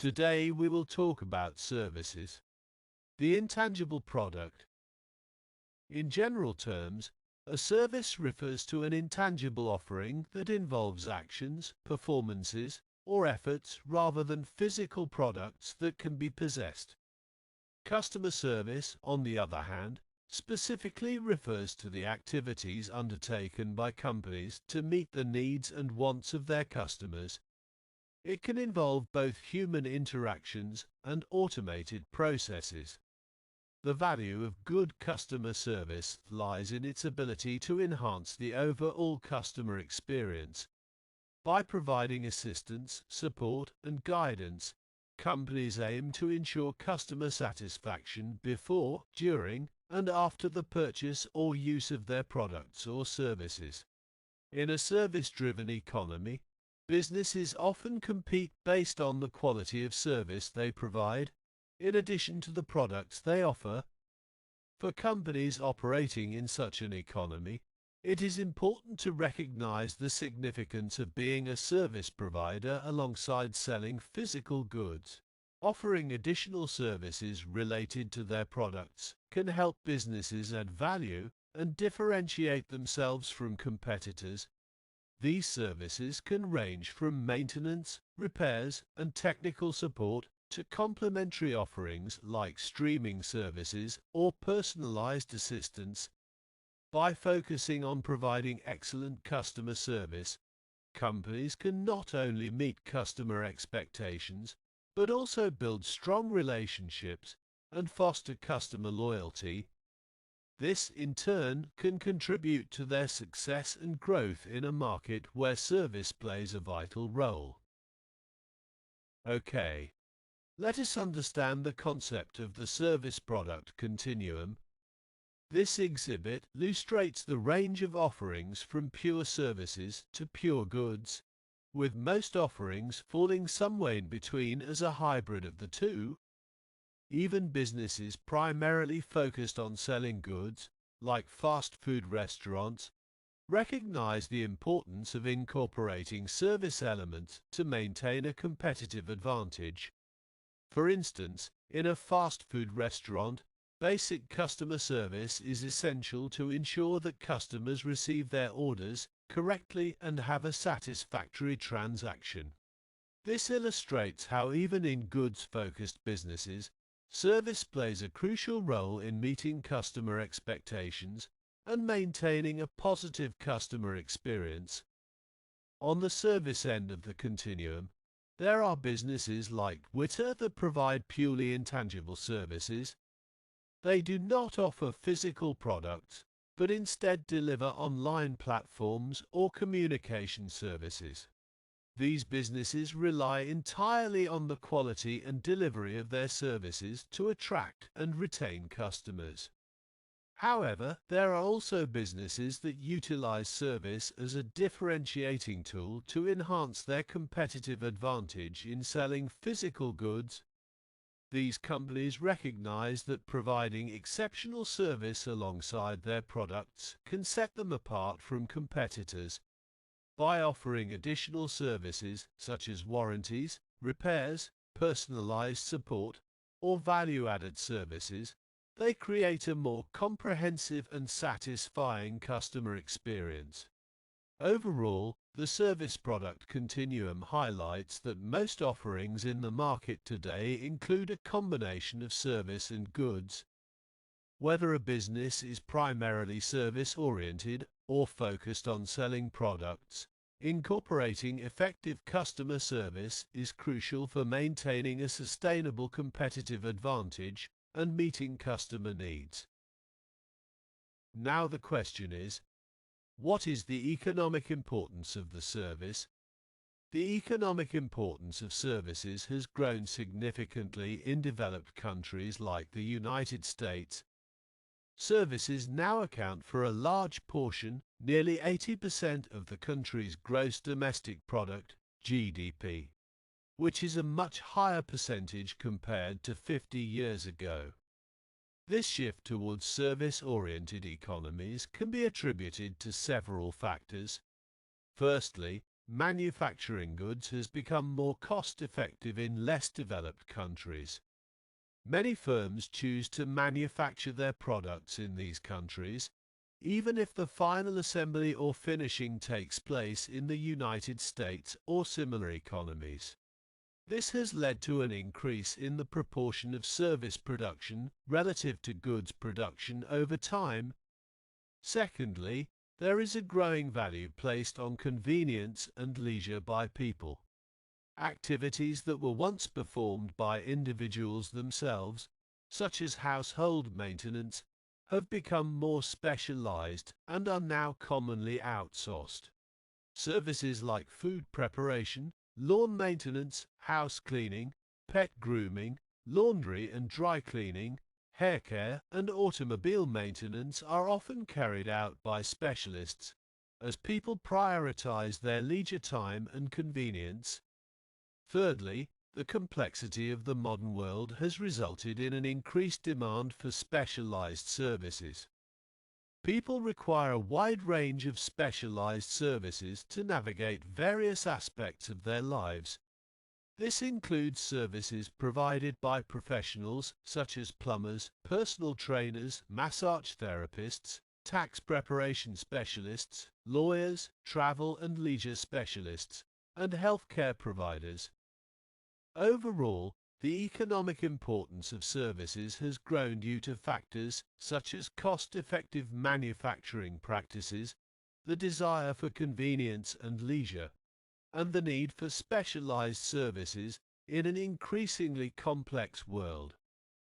Today we will talk about services. The intangible product. In general terms, a service refers to an intangible offering that involves actions, performances, or efforts rather than physical products that can be possessed. Customer service, on the other hand, specifically refers to the activities undertaken by companies to meet the needs and wants of their customers. It can involve both human interactions and automated processes. The value of good customer service lies in its ability to enhance the overall customer experience. By providing assistance, support, and guidance, companies aim to ensure customer satisfaction before, during, and after the purchase or use of their products or services. In a service-driven economy, businesses often compete based on the quality of service they provide, in addition to the products they offer. For companies operating in such an economy, it is important to recognize the significance of being a service provider alongside selling physical goods. Offering additional services related to their products can help businesses add value and differentiate themselves from competitors. These services can range from maintenance, repairs, and technical support to complementary offerings like streaming services or personalized assistance. By focusing on providing excellent customer service, companies can not only meet customer expectations, but also build strong relationships and foster customer loyalty. This, in turn, can contribute to their success and growth in a market where service plays a vital role. Okay, let us understand the concept of the service-product continuum. This exhibit illustrates the range of offerings from pure services to pure goods, with most offerings falling somewhere in between as a hybrid of the two. Even businesses primarily focused on selling goods, like fast food restaurants, recognize the importance of incorporating service elements to maintain a competitive advantage. For instance, in a fast food restaurant, basic customer service is essential to ensure that customers receive their orders correctly and have a satisfactory transaction. This illustrates how even in goods-focused businesses, service plays a crucial role in meeting customer expectations and maintaining a positive customer experience. On the service end of the continuum, there are businesses like Wحتى that provide purely intangible services. They do not offer physical products, but instead deliver online platforms or communication services. These businesses rely entirely on the quality and delivery of their services to attract and retain customers. However, there are also businesses that utilize service as a differentiating tool to enhance their competitive advantage in selling physical goods. These companies recognize that providing exceptional service alongside their products can set them apart from competitors. By offering additional services such as warranties, repairs, personalized support, or value-added services, they create a more comprehensive and satisfying customer experience. Overall, the service product continuum highlights that most offerings in the market today include a combination of service and goods. Whether a business is primarily service-oriented or focused on selling products, incorporating effective customer service is crucial for maintaining a sustainable competitive advantage and meeting customer needs. Now the question is, what is the economic importance of the service? The economic importance of services has grown significantly in developed countries like the United States. Services now account for a large portion, nearly 80% of the country's gross domestic product, GDP, which is a much higher percentage compared to 50 years ago. This shift towards service-oriented economies can be attributed to several factors. Firstly, manufacturing goods has become more cost-effective in less developed countries. Many firms choose to manufacture their products in these countries, even if the final assembly or finishing takes place in the United States or similar economies. This has led to an increase in the proportion of service production relative to goods production over time. Secondly, there is a growing value placed on convenience and leisure by people. Activities that were once performed by individuals themselves, such as household maintenance, have become more specialized and are now commonly outsourced. Services like food preparation, lawn maintenance, house cleaning, pet grooming, laundry and dry cleaning, hair care, and automobile maintenance are often carried out by specialists, as people prioritize their leisure time and convenience. Thirdly, the complexity of the modern world has resulted in an increased demand for specialized services. People require a wide range of specialized services to navigate various aspects of their lives. This includes services provided by professionals such as plumbers, personal trainers, massage therapists, tax preparation specialists, lawyers, travel and leisure specialists, and healthcare providers. Overall, the economic importance of services has grown due to factors such as cost-effective manufacturing practices, the desire for convenience and leisure, and the need for specialized services in an increasingly complex world.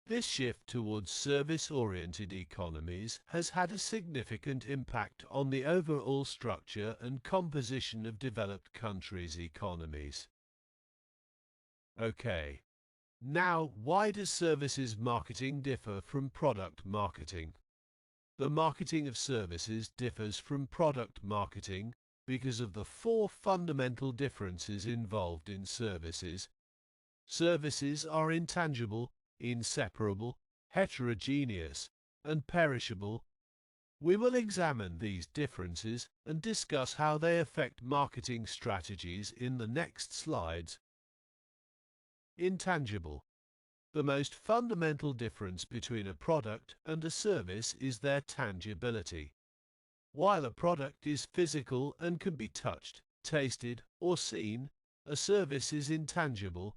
This shift towards service-oriented economies has had a significant impact on the overall structure and composition of developed countries' economies. Okay. Now, why does services marketing differ from product marketing? The marketing of services differs from product marketing because of the four fundamental differences involved in services. Services are intangible, inseparable, heterogeneous, and perishable. We will examine these differences and discuss how they affect marketing strategies in the next slides. Intangible. The most fundamental difference between a product and a service is their tangibility. While a product is physical and can be touched, tasted, or seen, a service is intangible.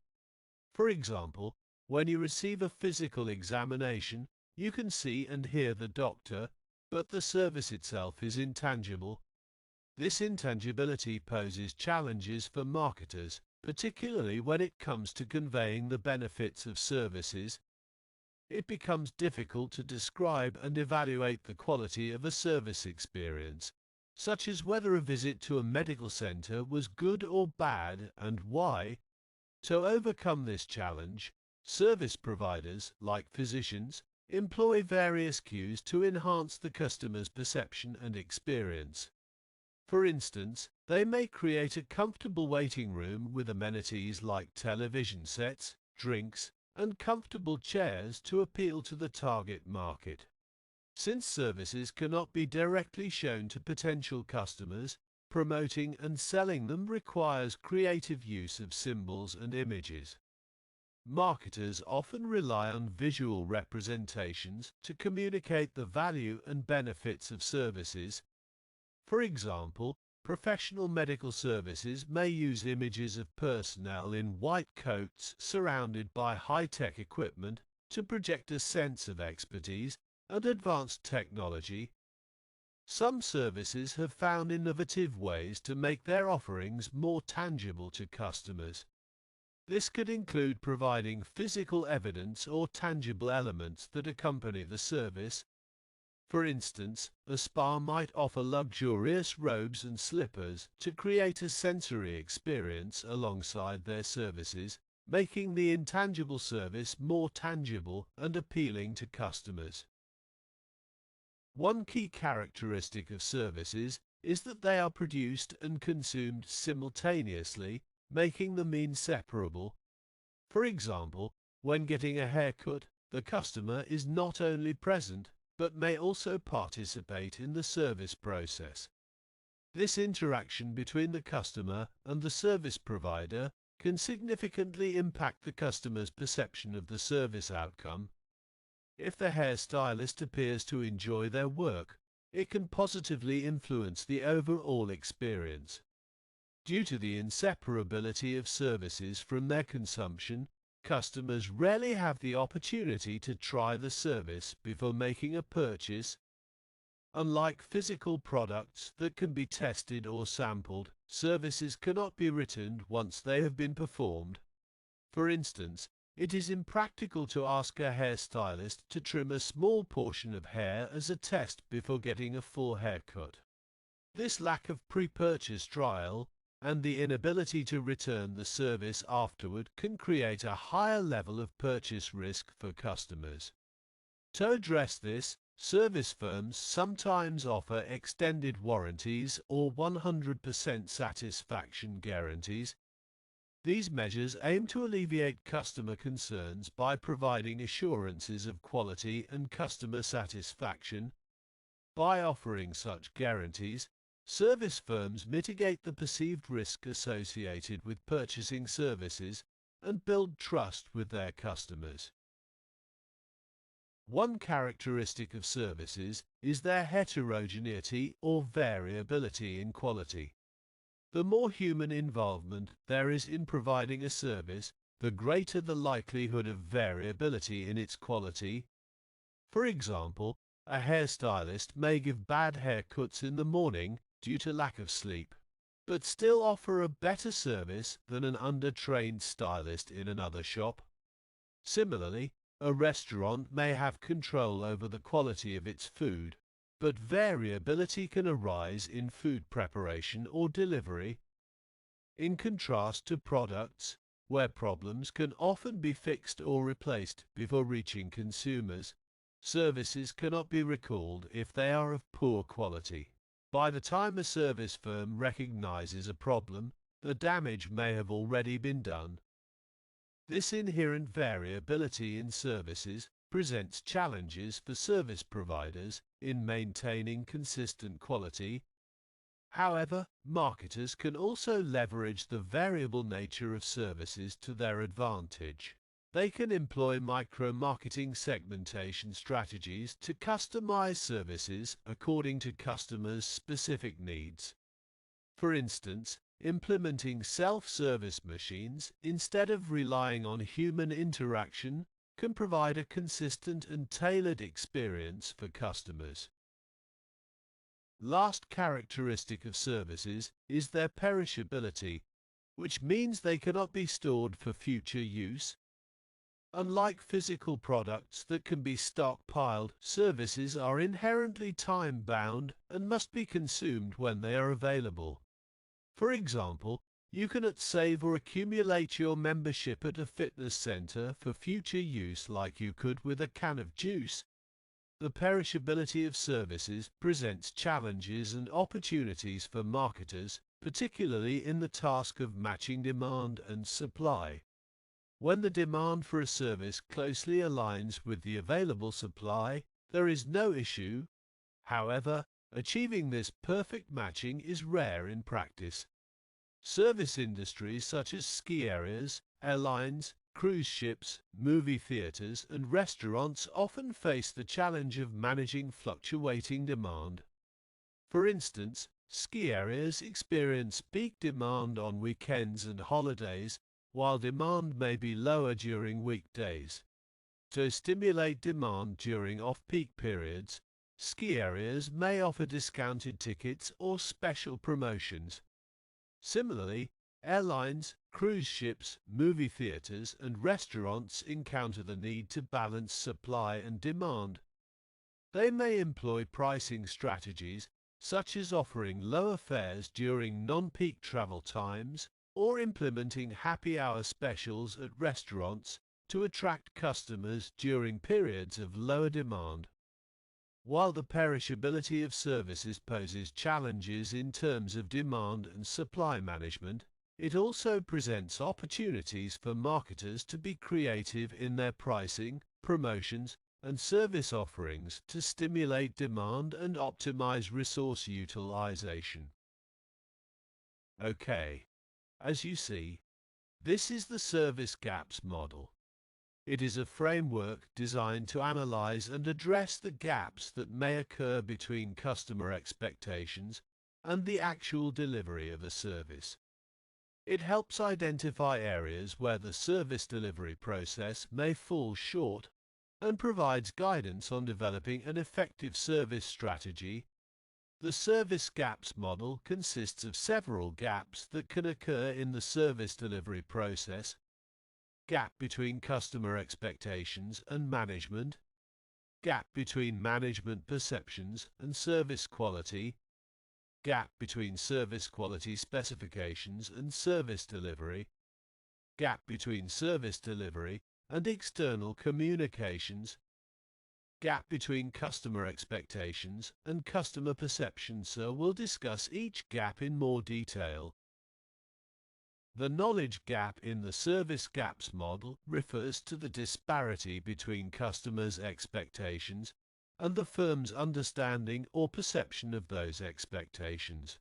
For example, when you receive a physical examination, you can see and hear the doctor, but the service itself is intangible. This intangibility poses challenges for marketers, particularly when it comes to conveying the benefits of services. It becomes difficult to describe and evaluate the quality of a service experience, such as whether a visit to a medical center was good or bad and why. To overcome this challenge, service providers, like physicians, employ various cues to enhance the customer's perception and experience. For instance, they may create a comfortable waiting room with amenities like television sets, drinks, and comfortable chairs to appeal to the target market. Since services cannot be directly shown to potential customers, promoting and selling them requires creative use of symbols and images. Marketers often rely on visual representations to communicate the value and benefits of services. For example, professional medical services may use images of personnel in white coats surrounded by high-tech equipment to project a sense of expertise and advanced technology. Some services have found innovative ways to make their offerings more tangible to customers. This could include providing physical evidence or tangible elements that accompany the service. For instance, a spa might offer luxurious robes and slippers to create a sensory experience alongside their services, making the intangible service more tangible and appealing to customers. One key characteristic of services is that they are produced and consumed simultaneously, making them inseparable. For example, when getting a haircut, the customer is not only present, but may also participate in the service process. This interaction between the customer and the service provider can significantly impact the customer's perception of the service outcome. If the hairstylist appears to enjoy their work, it can positively influence the overall experience. Due to the inseparability of services from their consumption, customers rarely have the opportunity to try the service before making a purchase. Unlike physical products that can be tested or sampled, services cannot be returned once they have been performed. For instance, it is impractical to ask a hairstylist to trim a small portion of hair as a test before getting a full haircut. This lack of pre-purchase trial and the inability to return the service afterward can create a higher level of purchase risk for customers. To address this, service firms sometimes offer extended warranties or 100% satisfaction guarantees. These measures aim to alleviate customer concerns by providing assurances of quality and customer satisfaction. By offering such guarantees, service firms mitigate the perceived risk associated with purchasing services and build trust with their customers. One characteristic of services is their heterogeneity or variability in quality. The more human involvement there is in providing a service, the greater the likelihood of variability in its quality. For example, a hairstylist may give bad haircuts in the morning due to lack of sleep, but still offer a better service than an under-trained stylist in another shop. Similarly, a restaurant may have control over the quality of its food, but variability can arise in food preparation or delivery. In contrast to products, where problems can often be fixed or replaced before reaching consumers, services cannot be recalled if they are of poor quality. By the time a service firm recognizes a problem, the damage may have already been done. This inherent variability in services presents challenges for service providers in maintaining consistent quality. However, marketers can also leverage the variable nature of services to their advantage. They can employ micro-marketing segmentation strategies to customize services according to customers' specific needs. For instance, implementing self-service machines instead of relying on human interaction can provide a consistent and tailored experience for customers. Last characteristic of services is their perishability, which means they cannot be stored for future use. Unlike physical products that can be stockpiled, services are inherently time-bound and must be consumed when they are available. For example, you cannot save or accumulate your membership at a fitness center for future use like you could with a can of juice. The perishability of services presents challenges and opportunities for marketers, particularly in the task of matching demand and supply. When the demand for a service closely aligns with the available supply, there is no issue. However, achieving this perfect matching is rare in practice. Service industries such as ski areas, airlines, cruise ships, movie theaters, and restaurants often face the challenge of managing fluctuating demand. For instance, ski areas experience peak demand on weekends and holidays, while demand may be lower during weekdays. To stimulate demand during off-peak periods, ski areas may offer discounted tickets or special promotions. Similarly, airlines, cruise ships, movie theaters, and restaurants encounter the need to balance supply and demand. They may employ pricing strategies such as offering lower fares during non-peak travel times or implementing happy hour specials at restaurants to attract customers during periods of lower demand. While the perishability of services poses challenges in terms of demand and supply management, it also presents opportunities for marketers to be creative in their pricing, promotions, and service offerings to stimulate demand and optimize resource utilization. Okay, as you see, this is the service gaps model. It is a framework designed to analyze and address the gaps that may occur between customer expectations and the actual delivery of a service. It helps identify areas where the service delivery process may fall short and provides guidance on developing an effective service strategy. The service gaps model consists of several gaps that can occur in the service delivery process: gap between customer expectations and management, gap between management perceptions and service quality, gap between service quality specifications and service delivery, gap between service delivery and external communications, gap between customer expectations and customer perceptions. So we'll discuss each gap in more detail. The knowledge gap in the service gaps model refers to the disparity between customers' expectations and the firm's understanding or perception of those expectations.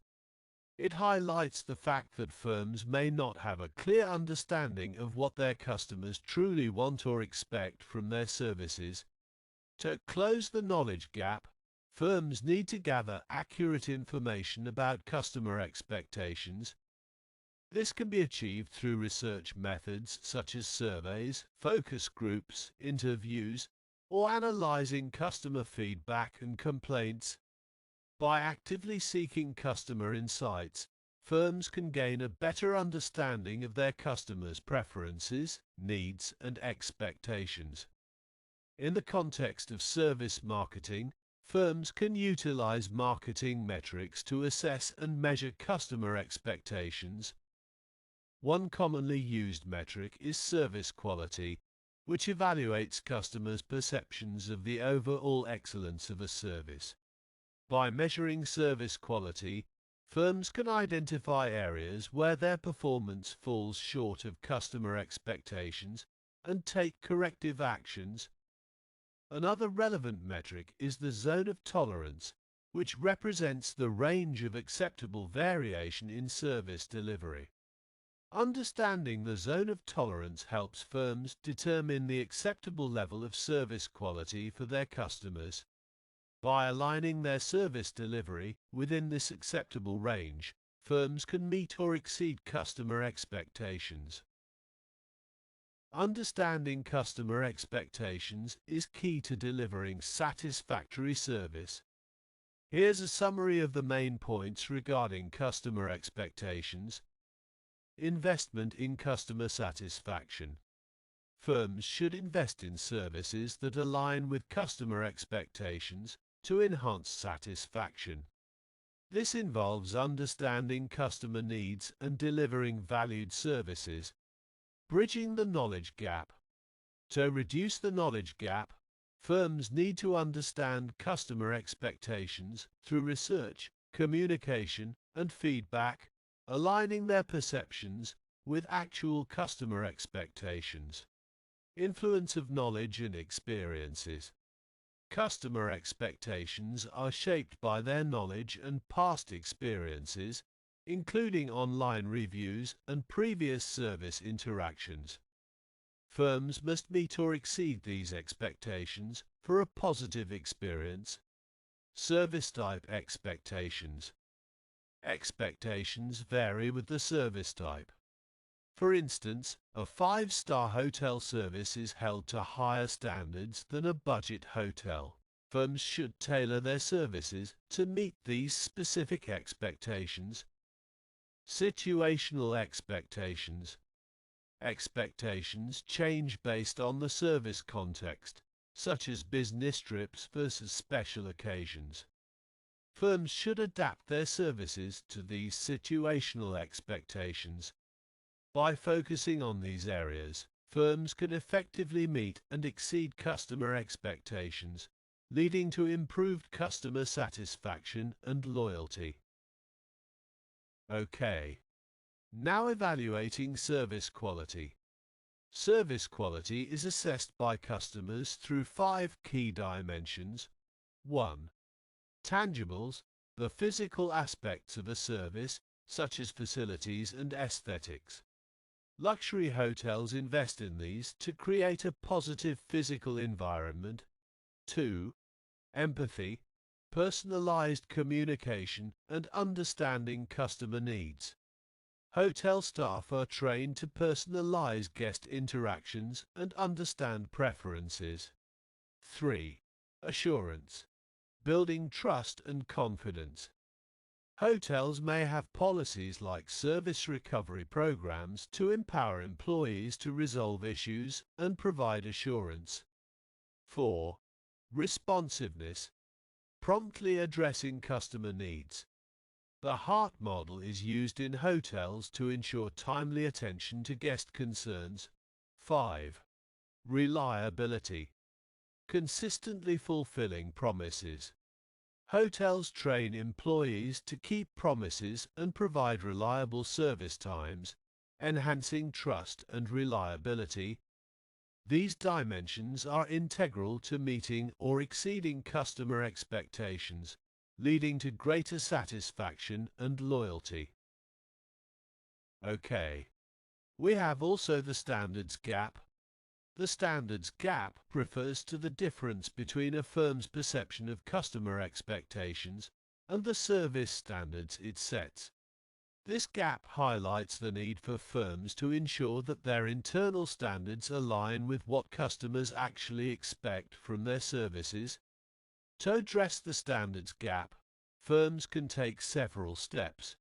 It highlights the fact that firms may not have a clear understanding of what their customers truly want or expect from their services. To close the knowledge gap, firms need to gather accurate information about customer expectations. This can be achieved through research methods such as surveys, focus groups, interviews, or analyzing customer feedback and complaints. By actively seeking customer insights, firms can gain a better understanding of their customers' preferences, needs, and expectations. In the context of service marketing, firms can utilize marketing metrics to assess and measure customer expectations. One commonly used metric is service quality, which evaluates customers' perceptions of the overall excellence of a service. By measuring service quality, firms can identify areas where their performance falls short of customer expectations and take corrective actions. Another relevant metric is the zone of tolerance, which represents the range of acceptable variation in service delivery. Understanding the zone of tolerance helps firms determine the acceptable level of service quality for their customers. By aligning their service delivery within this acceptable range, firms can meet or exceed customer expectations. Understanding customer expectations is key to delivering satisfactory service. Here's a summary of the main points regarding customer expectations. Investment in customer satisfaction. Firms should invest in services that align with customer expectations to enhance satisfaction. This involves understanding customer needs and delivering valued services. Bridging the knowledge gap. To reduce the knowledge gap, firms need to understand customer expectations through research, communication, and feedback, aligning their perceptions with actual customer expectations. Influence of knowledge and experiences. Customer expectations are shaped by their knowledge and past experiences, including online reviews and previous service interactions. Firms must meet or exceed these expectations for a positive experience. Service type expectations. Expectations vary with the service type. For instance, a 5-star hotel service is held to higher standards than a budget hotel. Firms should tailor their services to meet these specific expectations. Situational expectations. Expectations change based on the service context, such as business trips versus special occasions. Firms should adapt their services to these situational expectations. By focusing on these areas, firms can effectively meet and exceed customer expectations, leading to improved customer satisfaction and loyalty. Okay. Now evaluating service quality. Service quality is assessed by customers through 5 key dimensions. 1. Tangibles, the physical aspects of a service, such as facilities and aesthetics. Luxury hotels invest in these to create a positive physical environment. 2. Empathy, personalized communication, and understanding customer needs. Hotel staff are trained to personalize guest interactions and understand preferences. 3. Assurance, building trust and confidence. Hotels may have policies like service recovery programs to empower employees to resolve issues and provide assurance. 4. Responsiveness, promptly addressing customer needs. The HEART model is used in hotels to ensure timely attention to guest concerns. 5. Reliability, consistently fulfilling promises. Hotels train employees to keep promises and provide reliable service times, enhancing trust and reliability. These dimensions are integral to meeting or exceeding customer expectations, leading to greater satisfaction and loyalty. Okay. We have also the standards gap. The standards gap refers to the difference between a firm's perception of customer expectations and the service standards it sets. This gap highlights the need for firms to ensure that their internal standards align with what customers actually expect from their services. To address the standards gap, firms can take several steps.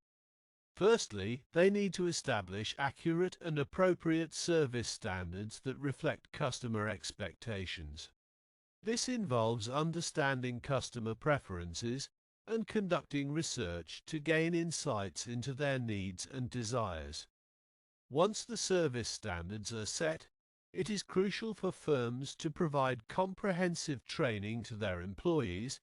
Firstly, they need to establish accurate and appropriate service standards that reflect customer expectations. This involves understanding customer preferences and conducting research to gain insights into their needs and desires. Once the service standards are set, it is crucial for firms to provide comprehensive training to their employees.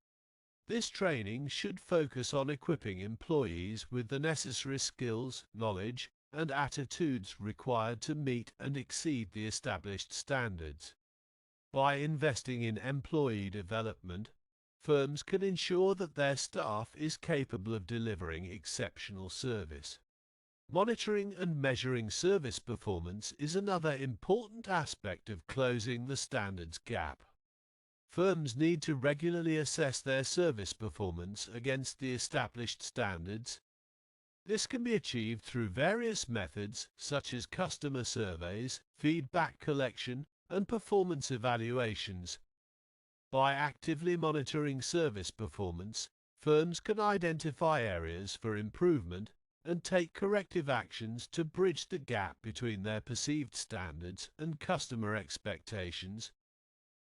This training should focus on equipping employees with the necessary skills, knowledge, and attitudes required to meet and exceed the established standards. By investing in employee development, firms can ensure that their staff is capable of delivering exceptional service. Monitoring and measuring service performance is another important aspect of closing the standards gap. Firms need to regularly assess their service performance against the established standards. This can be achieved through various methods such as customer surveys, feedback collection, and performance evaluations. By actively monitoring service performance, firms can identify areas for improvement and take corrective actions to bridge the gap between their perceived standards and customer expectations.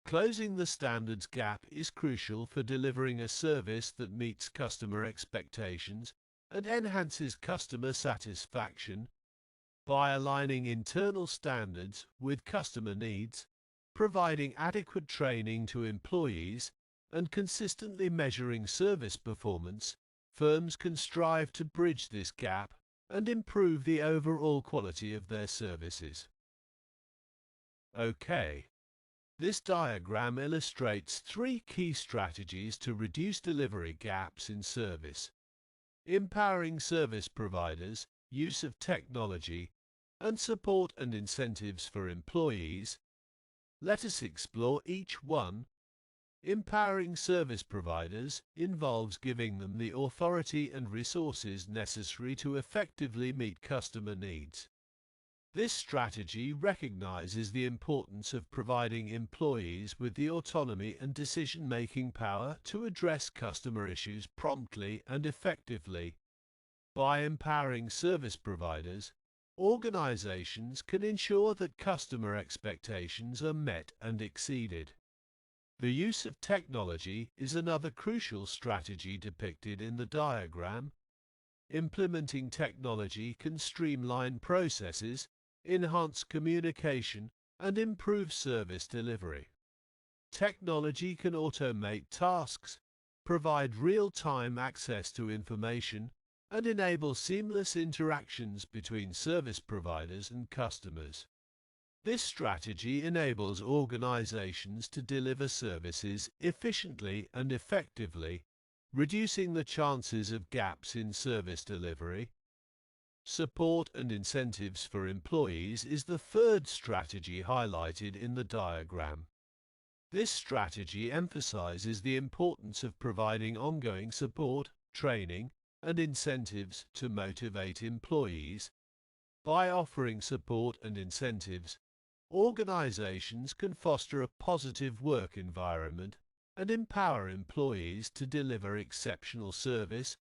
Closing the standards gap is crucial for delivering a service that meets customer expectations and enhances customer satisfaction. By aligning internal standards with customer needs, providing adequate training to employees, and consistently measuring service performance, firms can strive to bridge this gap and improve the overall quality of their services. Okay. This diagram illustrates three key strategies to reduce delivery gaps in service: empowering service providers, use of technology, and support and incentives for employees. Let us explore each one. Empowering service providers involves giving them the authority and resources necessary to effectively meet customer needs. This strategy recognizes the importance of providing employees with the autonomy and decision-making power to address customer issues promptly and effectively. By empowering service providers, organizations can ensure that customer expectations are met and exceeded. The use of technology is another crucial strategy depicted in the diagram. Implementing technology can streamline processes, enhance communication, and improve service delivery. Technology can automate tasks, provide real-time access to information, and enable seamless interactions between service providers and customers. This strategy enables organizations to deliver services efficiently and effectively, reducing the chances of gaps in service delivery. Support and incentives for employees is the third strategy highlighted in the diagram. This strategy emphasizes the importance of providing ongoing support, training, and incentives to motivate employees. By offering support and incentives, organizations can foster a positive work environment and empower employees to deliver exceptional service.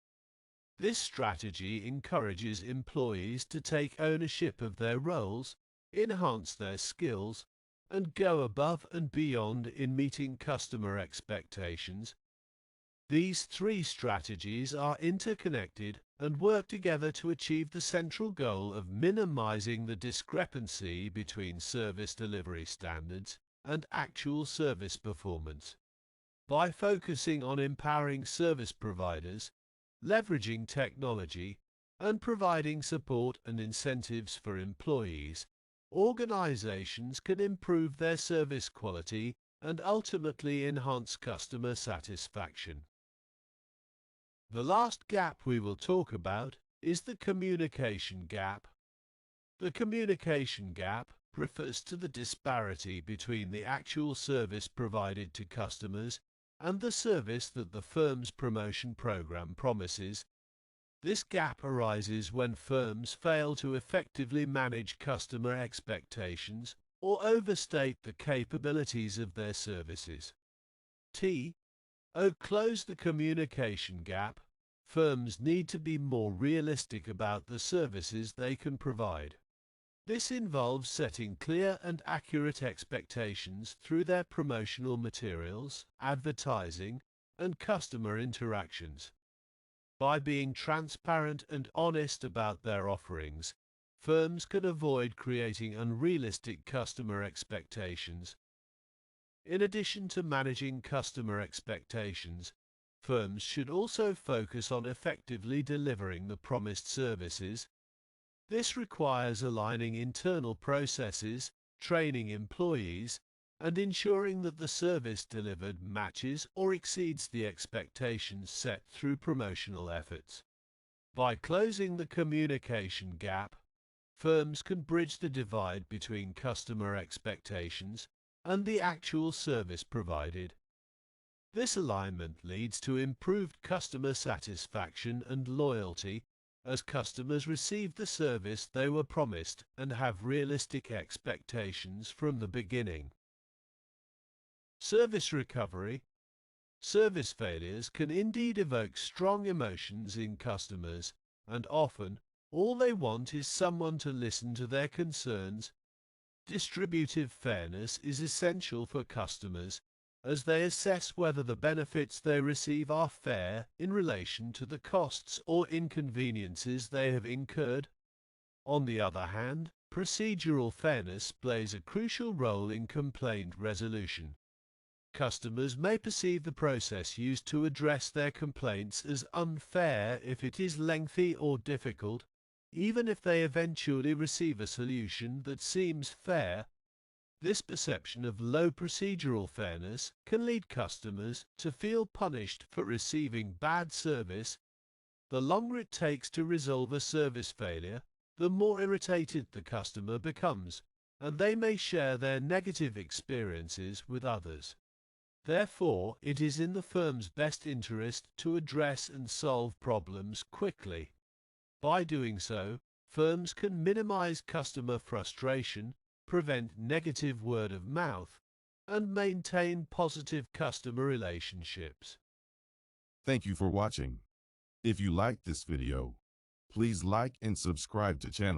This strategy encourages employees to take ownership of their roles, enhance their skills, and go above and beyond in meeting customer expectations. These three strategies are interconnected and work together to achieve the central goal of minimizing the discrepancy between service delivery standards and actual service performance. By focusing on empowering service providers, leveraging technology, and providing support and incentives for employees, organizations can improve their service quality and ultimately enhance customer satisfaction. The last gap we will talk about is the communication gap. The communication gap refers to the disparity between the actual service provided to customers and the service that the firm's promotion program promises. This gap arises when firms fail to effectively manage customer expectations or overstate the capabilities of their services. Close the communication gap. Firms need to be more realistic about the services they can provide. This involves setting clear and accurate expectations through their promotional materials, advertising, and customer interactions. By being transparent and honest about their offerings, firms can avoid creating unrealistic customer expectations. In addition to managing customer expectations, firms should also focus on effectively delivering the promised services. This requires aligning internal processes, training employees, and ensuring that the service delivered matches or exceeds the expectations set through promotional efforts. By closing the communication gap, firms can bridge the divide between customer expectations and the actual service provided. This alignment leads to improved customer satisfaction and loyalty as customers receive the service they were promised and have realistic expectations from the beginning. Service recovery. Service failures can indeed evoke strong emotions in customers, and often all they want is someone to listen to their concerns. Distributive fairness is essential for customers as they assess whether the benefits they receive are fair in relation to the costs or inconveniences they have incurred. On the other hand, procedural fairness plays a crucial role in complaint resolution. Customers may perceive the process used to address their complaints as unfair if it is lengthy or difficult, even if they eventually receive a solution that seems fair. This perception of low procedural fairness can lead customers to feel punished for receiving bad service. The longer it takes to resolve a service failure, the more irritated the customer becomes, and they may share their negative experiences with others. Therefore, it is in the firm's best interest to address and solve problems quickly. By doing so, firms can minimize customer frustration, prevent negative word of mouth, and maintain positive customer relationships. Thank you for watching. If you liked this video, please like and subscribe to channel.